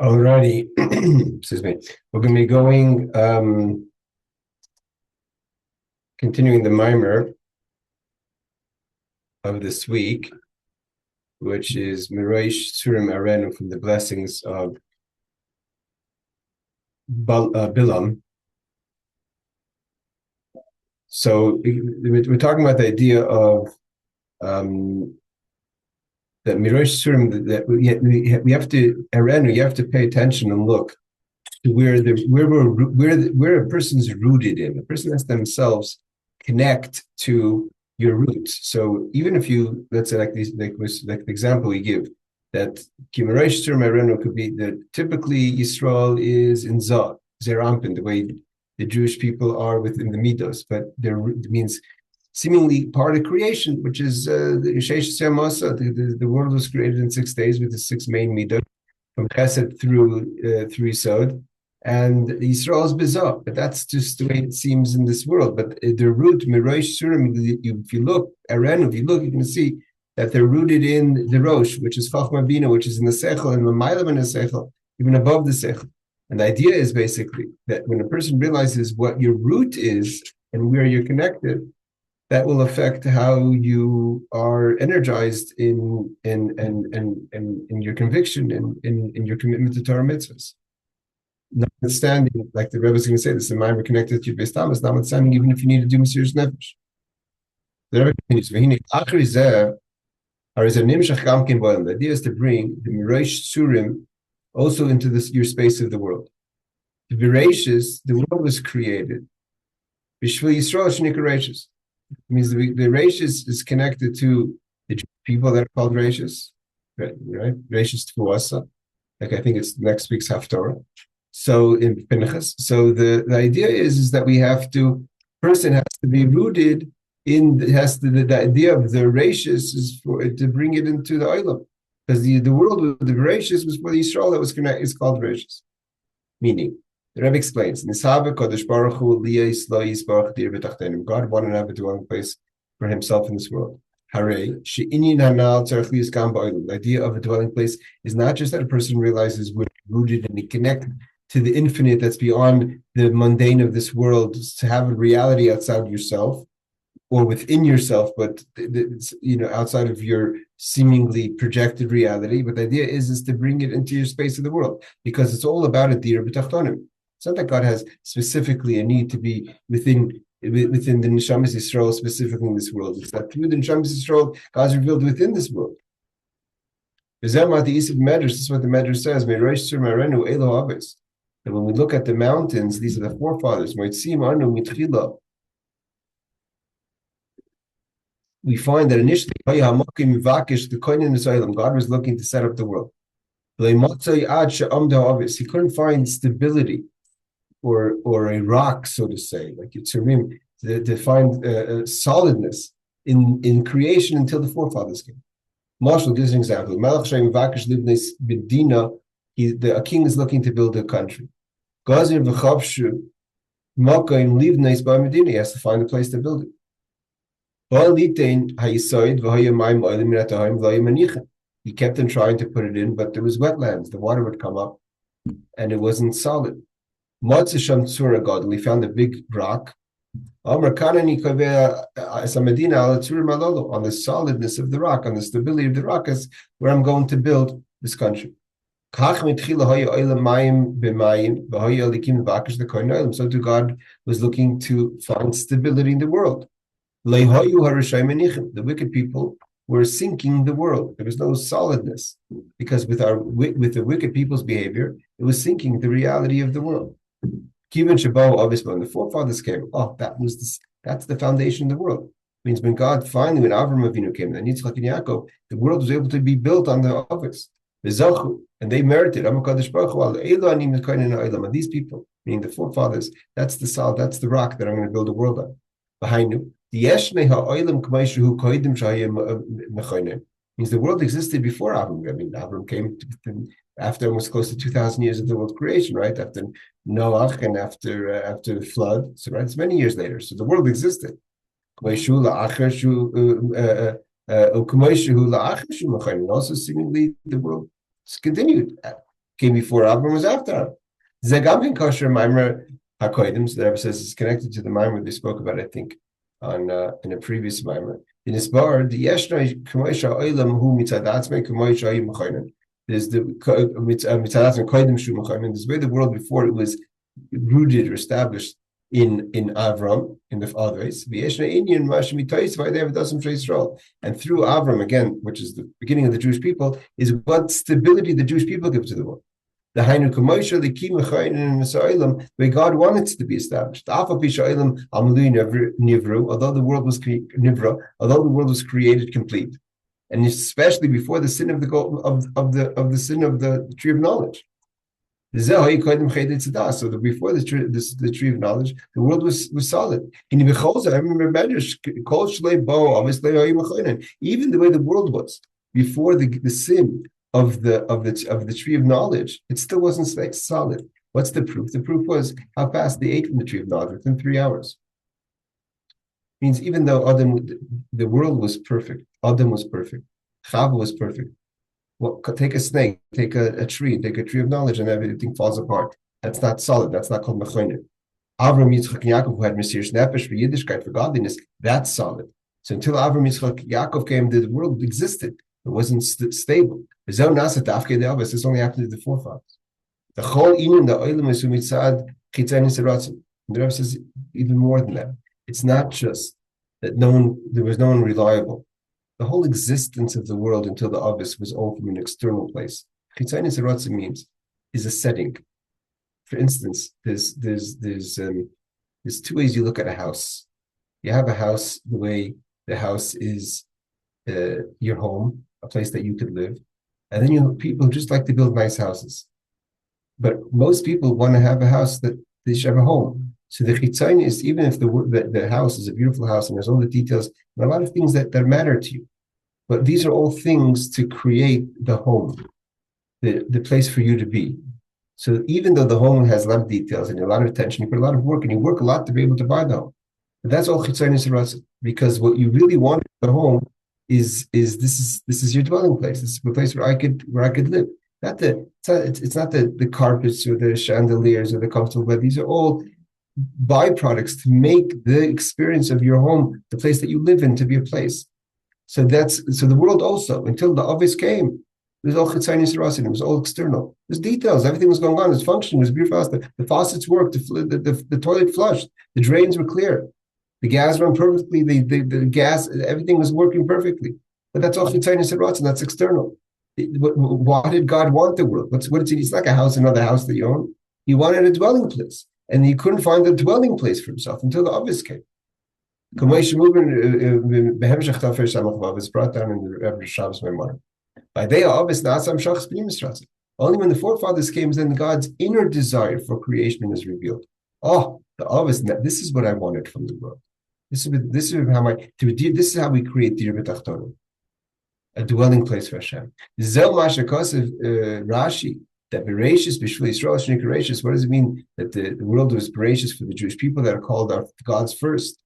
Alrighty, excuse me. We're going to be going, continuing the Maamar of this week, which is Merosh Tzurim Eranu from the blessings of Bilam. So we're talking about the idea of that Merosh Tzurim, that we have to Eranu. You have to pay attention and look to where a person's rooted in. The person has themselves connect to your roots. So even if you, let's say, like the example we give, that Merosh Tzurim Eranu could be that typically Yisrael is in Zerampin, the way the Jewish people are within the Midos, but there means seemingly part of creation, which is the world was created in 6 days with the 6 main midah, from Chesed through Yisod, and Yisrael is bizarre, but that's just the way it seems in this world. But the root Merosh Tzurim, if you look, Eranu, you can see that they're rooted in the Rosh, which is Chochmah Binah, which is in the Sechel, and the Ma'alam in the Sechel, even above the Sechel. And the idea is basically that when a person realizes what your root is and where you're connected, that will affect how you are energized in your conviction, in your commitment to Torah mitzvahs. Notwithstanding, like the Rebbe is going to say, this is a Maamar connected to your Beis Tamas, notwithstanding, even if you need to do Mesirus Nefesh. The Rebbe continues, the idea is to bring the Merosh Tzurim also into your space of the world. The Bereshis, the world was created. B'shvil Yisrael Shnika Reshis. It means the Reshis is connected to the people that are called Reshis, right? Reshis Tfuasa, like I think it's next week's Haftorah. So in Pinchas, so the idea is that we have to, person has to be rooted in, the idea of the Reshis is to bring it into the Olam. Because the world with the Bereshis was for the Yisrael that was connected, is called Bereshis. Meaning, the Rebbe explains, God wanted to have a dwelling place for himself in this world. The idea of a dwelling place is not just that a person realizes we're rooted and connected to the infinite that's beyond the mundane of this world, to have a reality outside of yourself or within yourself, but outside of your seemingly projected reality. But the idea is to bring it into your space of the world, because it's all about a dir b'tachtonim. It's not that God has specifically a need to be within the Neshamas Yisrael, specifically in this world. It's that through the Neshamas Yisrael, God's revealed within this world. This is what the Medrash says. Merosh Tzurim Eranu Elo Aves. And when we look at the mountains, these are the forefathers. We find that initially God was looking to set up the world. He couldn't find stability or a rock, so to say, like Tzurim, to find solidness in creation until the forefathers came. Marshall gives an example. A king is looking to build a country. He has to find a place to build it. He kept on trying to put it in, but there was wetlands. The water would come up, and it wasn't solid. He found a big rock. On the solidness of the rock, on the stability of the rock, is where I'm going to build this country. So too God was looking to find stability in the world. The wicked people were sinking the world. There was no solidness, because with the wicked people's behavior, it was sinking the reality of the world. Obviously, when the forefathers came, that's the foundation of the world. It means when Avram Avinu came, and Yitzchak and Yaakov, the world was able to be built on the office. And they merited. And these people, meaning the forefathers, that's the rock that I'm going to build a world on. Means the world existed before Avram. I mean, Avram came after almost close to 2,000 years of the world creation, right? After Noach and after the flood. So right, it's many years later. So the world existed. And also seemingly the world continued. came before Avram was after Avram. Zegam kosher Maamar hakoidim. So the Rebbe says it's connected to the Maamar they spoke about, I think, on in a previous Maamar. In this bar, the Yeshna Kamoisha Oilam Hu Mitzadatzme Kamoisha Yimachoinen. There's the Mitzadatzme Koidim Shu Machoinen. This way the world before it was rooted or established in Avram, in the fathers. And through Avram, again, which is the beginning of the Jewish people, is what stability the Jewish people give to the world. The Hainu Kamoisha, the Kim where God wanted it to be established. Although the world was created complete, and especially before the sin of the sin of the tree of knowledge. So that before the tree of knowledge, the world was solid. I remember even the way the world was before the sin of the tree of knowledge, it still wasn't like solid. What's the proof? The proof was how fast they ate from the tree of knowledge within 3 hours. Means even though the world was perfect, Adam was perfect, Chava was perfect. Well, take a snake, take a tree of knowledge, and everything falls apart. That's not solid. That's not called mechonim. Avram, Yitzchak, and Yaakov, who had Mesirus Nefesh for Yiddishkeit, for godliness, that's solid. So until Avram, Yitzchak, Yaakov came, the world existed. It wasn't stable. This only happened to the forefathers. The whole inyan, the oilam is umitzad chitzanis eratzim. The Rebbe says even more than that. It's not just that there was no one reliable. The whole existence of the world until the obvious was all from an external place. Chitzanis eratzim means is a setting. For instance, there's 2 ways you look at a house. You have a house the way the house is your home, a place that you could live, and then people just like to build nice houses. But most people want to have a house that they should have a home. So the chitzayni is, even if the house is a beautiful house and there's all the details and a lot of things that matter to you, but these are all things to create the home, the place for you to be. So even though the home has a lot of details and a lot of attention, you put a lot of work and you work a lot to be able to buy the home. But that's all chitzayni sirasa, because what you really want in the home is this is your dwelling place. This is the place where I could live. It's not the carpets or the chandeliers or the comfortable bed. These are all byproducts to make the experience of your home, the place that you live in, to be a place. So the world also, until the obvious came, it was all chitzayni sirasin. It was all external. There's details. Everything was going on. It was functioning. It was beautiful. The faucets worked. The toilet flushed. The drains were clear. The gas ran perfectly. The gas, everything was working perfectly. But that's all chitzayni sirasin. That's external. Why did God want the world? What is it? It's like a house, another house that you own. He wanted a dwelling place, and he couldn't find a dwelling place for himself until the obvious came. It's brought down in the Rebbe Shabbos Maamar. By they are obvious. Only when the forefathers came, then God's inner desire for creation is revealed. Oh, the obvious. This is what I wanted from the world. This is how we create the Rebbe, a dwelling place for Hashem. Rashi, that Bereshis b'shvil Yisrael shnik Bereshis. What does it mean that the world was Bereshis for the Jewish people that are called God's first?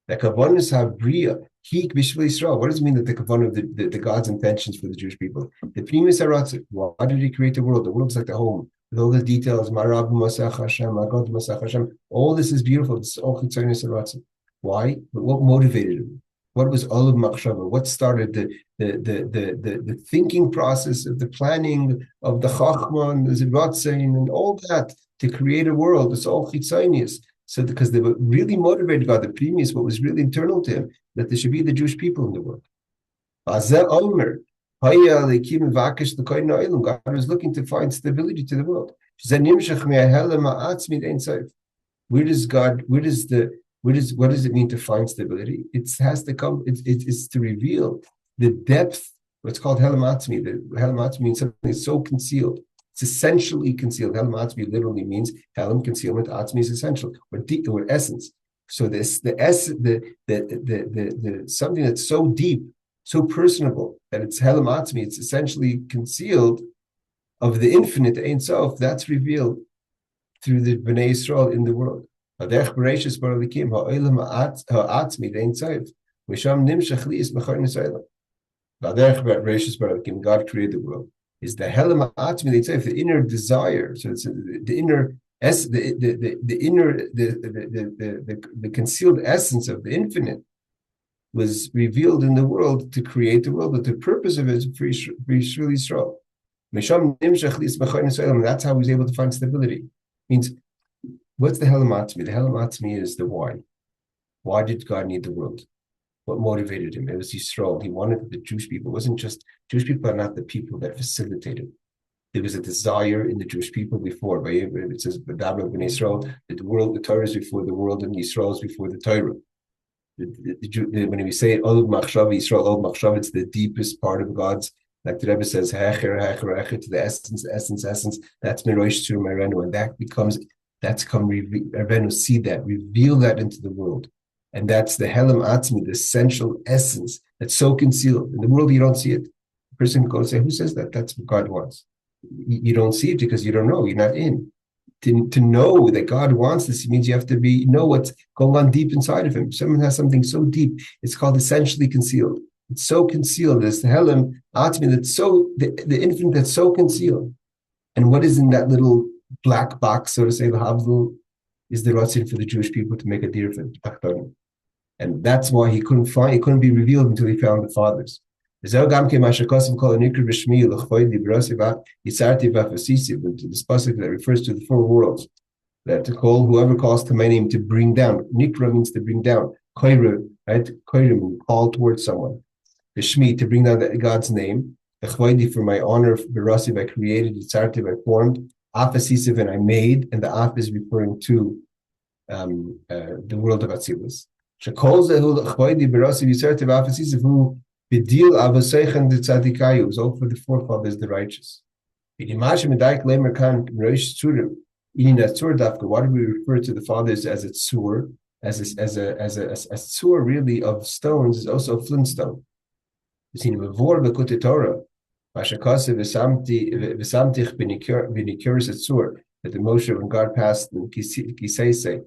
The kavanas have bria hik b'shvil Yisrael. What does it mean that the kavanah of the God's intentions for the Jewish people? The primis haratzik. Why did He create the world? The world's like the home with all the details. Marab masach Hashem, Magod masach Hashem. All this is beautiful. This is all chitzayni haratzik. Why? But what motivated Him? What was Olav Machshava? What started the thinking process of the planning of the Chochmah and the Zivatzein and all that to create a world? It's all chitzaynius. So because they were really motivated by the previous, what was really internal to Him, that there should be the Jewish people in the world. God was looking to find stability to the world. What does it mean to find stability? It has to come, it's to reveal the depth, what's called Helam Atzmi. The Helam Atzmi means something that's so concealed. It's essentially concealed. Helam Atzmi literally means Helam, concealment. Atzmi is essential, or essence. So the something that's so deep, so personable, that it's Helam Atzmi, it's essentially concealed of the infinite Ein Sof, that's revealed through the Bnei Yisrael in the world. God created the world. is the Helam Atmi, they say, the inner desire. So it's the inner the inner the concealed essence of the infinite was revealed in the world to create the world, but the purpose of it is for Yisrael. And that's how he was able to find stability. Means, what's the Helam Atmi? The Helam Atmi is the why. Why did God need the world? What motivated him? It was Yisrael. He wanted the Jewish people. It wasn't just, Jewish people are not the people that facilitated. There was a desire in the Jewish people before. It says, Israel, that the world, the Torah is before the world, and Yisrael is before the Torah. When we say Od Machshav, Yisrael Od Machshav, it's the deepest part of God's, like the Rebbe says, Hecher, Hecher, Hecher, to the essence. That's Merosh Tzurim Eranu, and that's come Eranu, see that, reveal that into the world. And that's the Helam Atzmi, the essential essence that's so concealed. In the world, you don't see it. The person can go and say, who says that? That's what God wants. You don't see it because you don't know. You're not in. To know that God wants this means you have to know what's going on deep inside of him. Someone has something so deep, it's called essentially concealed. It's so concealed. It's the Helam Atzmi that's so, the infinite that's so concealed. And what is in that little black box, so to say, the Havdul, is the Ratzin for the Jewish people to make a deer for Tachtonim. And that's why he couldn't be revealed until he found the fathers. This pasuk that refers to the four worlds, that to call whoever calls to my name to bring down. Nikra means to bring down. Koira, right? Koira means call towards someone. The Shmi, to bring down God's name. The Chvaydi, for my honor, Berasiv, I created. Yitzartiv, I formed. Afasisiv, and I made. And the Af is referring to the world of Atzilus. Shekol zehu l'chvaydi berasiv yitzartiv afasisiv hu b'dil avoseichen de tzadikayu. It's all for the forefathers, the righteous. V'dimash medayik lemer kan Merosh Tzurim. In that tzur dafka, why do we refer to the fathers as a tzur? As a tzur really of stones is also a flintstone. You see, mevor b'kutei Torah, mashakase v'samtich b'nikuris tzur, that the Moshe, when God passed in Kisese,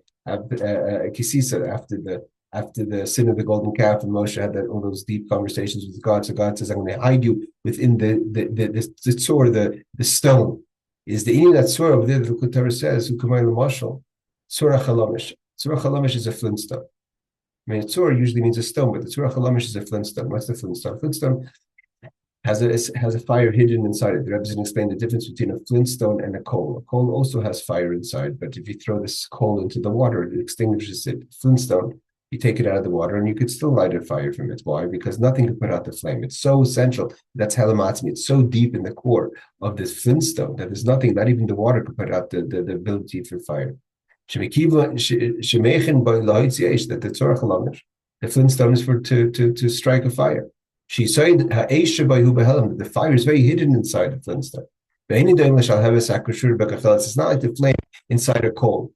after the sin of the golden calf, and Moshe had all those deep conversations with God. So God says, I'm going to hide you within the tzur, the stone. Is the inyan that tzur over there that the Torah says, Ukamay l'mashal, tzur ha'chalamish. Tzur ha'chalamish is a flintstone. I mean, tzur usually means a stone, but the tzur ha'chalamish is a flintstone. What's the flintstone? Flintstone has a fire hidden inside it. The Rebbe doesn't explain the difference between a flintstone and a coal. A coal also has fire inside, but if you throw this coal into the water, it extinguishes it. Flintstone, you take it out of the water and you could still light a fire from it. Why? Because nothing can put out the flame. It's so essential. That's Helamatzmi. It's so deep in the core of this flintstone that there's nothing, not even the water could put out the ability for fire. That the flintstone is for to strike a fire. She said, the fire is very hidden inside the flintstone. It's not like the flame inside a coal.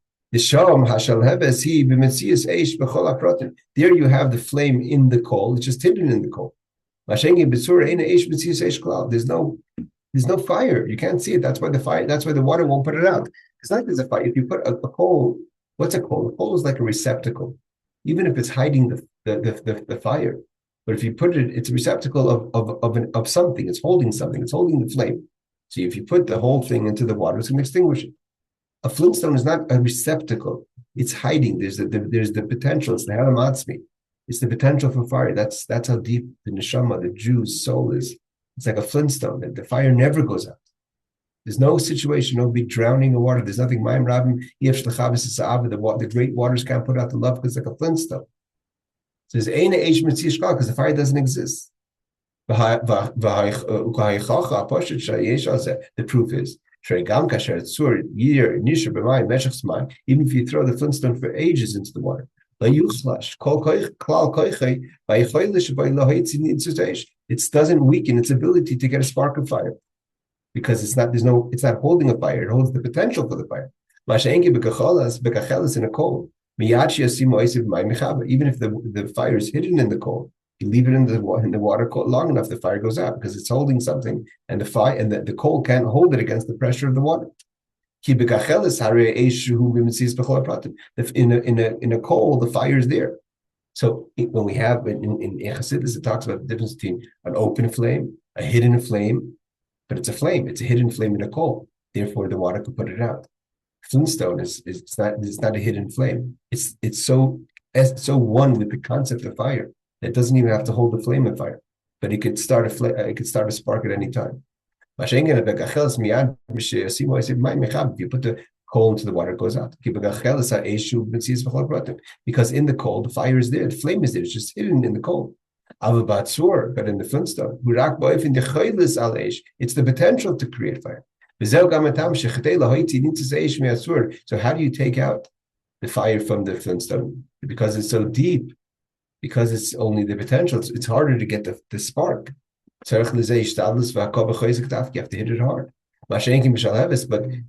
There you have the flame in the coal, it's just hidden in the coal. There's no fire. You can't see it. That's why the water won't put it out. It's like there's a fire. If you put a coal, what's a coal? A coal is like a receptacle, even if it's hiding the fire. But if you put it, it's a receptacle of something. It's holding something. It's holding the flame. So if you put the whole thing into the water, it's going to extinguish it. A flintstone is not a receptacle. It's hiding. There's the potential. It's the Helamatzmi. It's the potential for fire. That's how deep the neshama, the Jew's soul is. It's like a flintstone. The fire never goes out. There's no situation, no be drowning in water. There's nothing. The great waters can't put out the love because it's like a flintstone. So there's because the fire doesn't exist. The proof is, even if you throw the flintstone for ages into the water, it doesn't weaken its ability to get a spark of fire because it's not holding a fire. It holds the potential for the fire. In a coal. Even if the fire is hidden in the coal, you leave it in the water long enough, the fire goes out because it's holding something, and the coal can't hold it against the pressure of the water. In a coal, the fire is there. So when we have in Chassidus, it talks about the difference between an open flame, a hidden flame, but it's a flame. It's a hidden flame in a coal. Therefore, the water could put it out. Flintstone is it's not a hidden flame. It's so one with the concept of fire that it doesn't even have to hold the flame of fire, but it could start it could start a spark at any time. If you put the coal into the water, it goes out. Because in the coal, the fire is there, the flame is there, it's just hidden in the coal. But in the Flintstone, it's the potential to create fire. So how do you take out the fire from the Flintstone? Because it's so deep, because it's only the potential, it's harder to get the spark. You have to hit it hard. But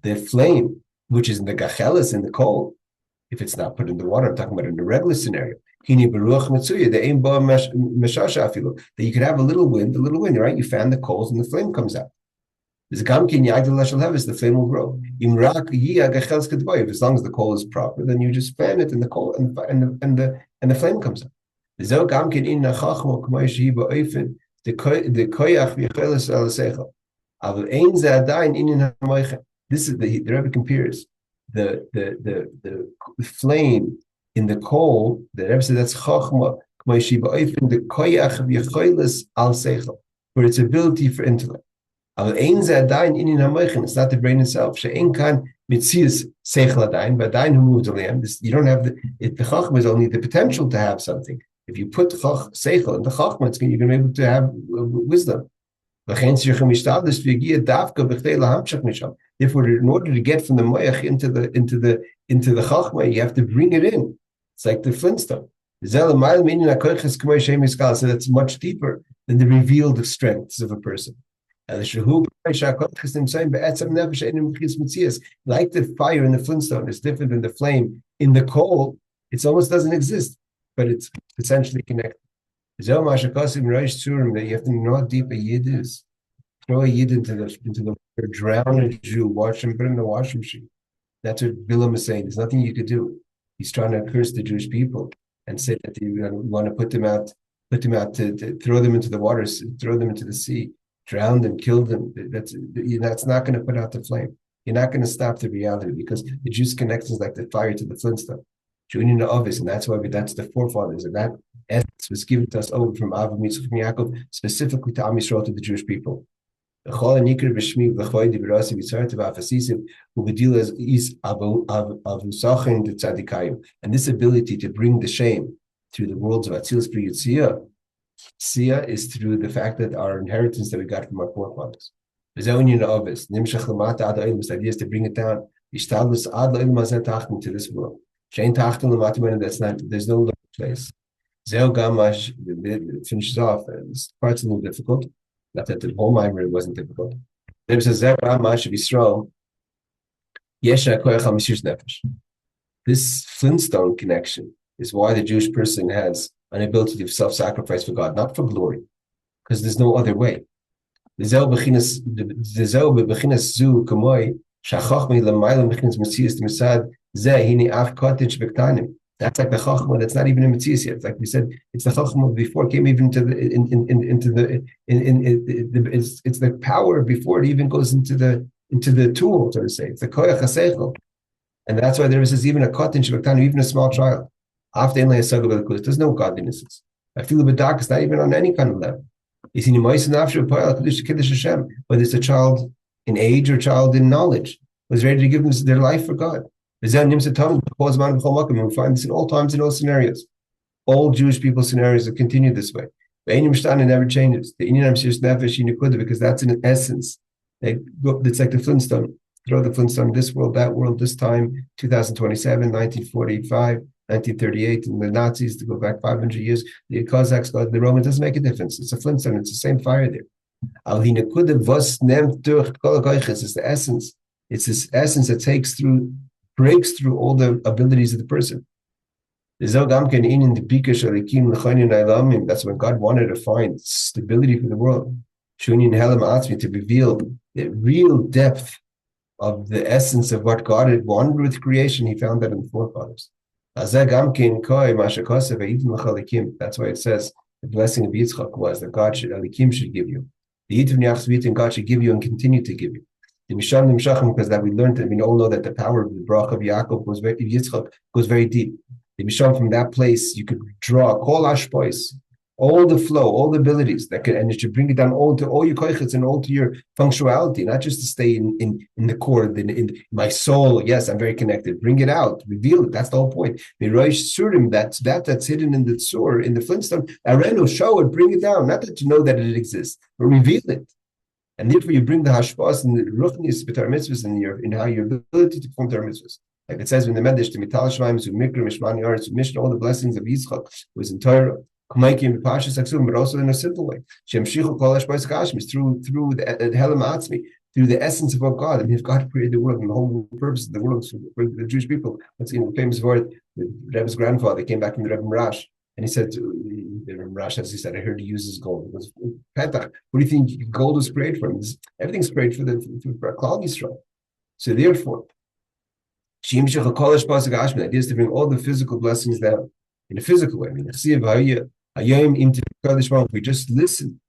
the flame, which is in the gachelis, in the coal, if it's not put in the water, I'm talking about in the regular scenario, that you could have a little wind, right? You fan the coals and the flame comes out. The flame will grow. As long as the coal is proper, then you just fan it and the coal and the flame comes out. The koach. This is the Rebbe compares the flame in the coal. The Rebbe said that's Chochmah the koach for its ability for intellect. It's not the brain itself. You don't have the Chochmah is only the potential to have something. If you put seichel in the Chochmah, you're going to be able to have wisdom. Therefore, in order to get from the moach into the Chochmah, you have to bring it in. It's like the Flintstone. So that's much deeper than the revealed strengths of a person. Like the fire in the Flintstone is different than the flame in the coal. It almost doesn't exist, but it's essentially connected. Merosh Tzurim, that you have to know how deep a yid is. Throw a yid into the water, drown a Jew, wash him, put him in the washing machine. That's what Bilam is saying. There's nothing you could do. He's trying to curse the Jewish people and say that you want to put them out to throw them into the waters, throw them into the sea, drown them, kill them. That's not going to put out the flame. You're not going to stop the reality, because the Jews' connection is like the fire to the Flintstone. Joining the obvious, and that's why that's the forefathers, and that essence was given to us over from Avraham, Yitzchak, and Yaakov, specifically to Am Yisrael, to the Jewish people. And this ability to bring the shame through the worlds of Atzilus Sia is through the fact that our inheritance that we got from our forefathers. The idea is to bring it down to this world. That's not, there's no low place. Finishes off, this part's a little difficult. Not that the whole Maamar wasn't difficult. There says Mesirus Nefesh. This Flintstone connection is why the Jewish person has an ability of self-sacrifice for God, not for glory, because there's no other way. That's like the Chochmah that's not even in Metzius yet. Like we said, it's the Chochmah before it came even to the it's the power before it even goes into the tool, so to say. It's the koach haseichel, and that's why there is even a kotin shebektanim, even a small child. After inlay asaga b'lekus, there's no godlinesses. I feel a bit dark. It's not even on any kind of level. Whether it's a child in age or a child in knowledge, was ready to give them their life for God. We find this in all times, in all scenarios. All Jewish people scenarios that continue this way. It never changes. The Mesirus Nefesh, because that's in essence. It's like the Flintstone. Throw the Flintstone, this world, that world, this time, 2027, 1945, 1938, and the Nazis, to go back 500 years, the Cossacks, the Romans, doesn't make a difference. It's a Flintstone, it's the same fire there. It's the essence. It's this essence that breaks through all the abilities of the person. That's when God wanted to find stability for the world, to reveal the real depth of the essence of what God had wanted with creation. He found that in the forefathers. That's why it says the blessing of Yitzchak was that God Alikim should give you. The Yitiv Niachs and God should give you and continue to give you. The Misham Nimshachim, because that we learned that we all know that the power of the brach of Yaakov Yitzchak goes very deep. The Misham, from that place you could draw kol hashpois, all the flow, all the abilities that could, and it should bring it down all to all your koachs and all to your functionality, not just to stay in the core, in my soul. Yes, I'm very connected. Bring it out, reveal it. That's the whole point. Merosh Tzurim, that's hidden in the tzur, in the flintstone. Eranu, show it, bring it down. Not that you know that it exists, but reveal it. And therefore, you bring the hashpas and the ruchnis b'tar mitzvahs in how your ability to perform tar mitzvahs. Like it says in the Medrash, to mital shemaim, to mikra, mishmani aretz, to mission all the blessings of Yitzchak was in Torah. Kumaykim b'pashas aksum, but also in a simple way. Shemshichu kol hashpas kashmis through the helam atzmi, through the essence of what God. I mean, if God created the world and the whole purpose of the world for the Jewish people, what's in the famous word, the Rebbe's grandfather came back from the Rebbe Merosh, and he said to the Rebbe Merosh, as he said, I heard he uses gold. It was Petach. What do you think gold was created for? Everything's created for Klal Yisrael. So therefore, the idea is to bring all the physical blessings down in a physical way. I mean, if we just listen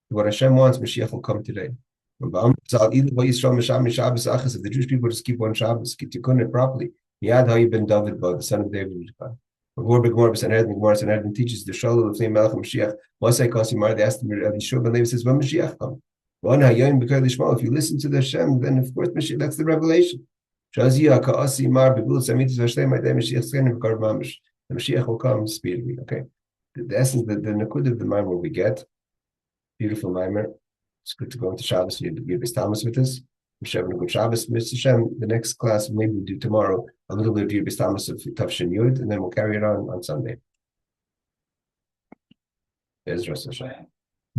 to what Hashem wants, Mashiach will come today. If the Jewish people just keep one Shabbos, keep tikkun it properly, Yad Hayi ben David, the son of David. Sanhedrin teaches the Shalom of Melech Mashiach. They asked him, Yeshua ben Levi says, when Mashiach come? If you listen to the Hashem, then of course Mashiach, that's the revelation. The Mashiach will come speedily. Okay. The essence, the nakud of the Maamar we get, beautiful Maamar. It's good to go into Shabbos and you be Tamuz with us. We're having a good Shabbos, Mr. Hashem. The next class, maybe we'll do tomorrow, a little bit of Yud B'Tamuz of Tafshin Yud, and then we'll carry it on Sunday. Ezra Hashem.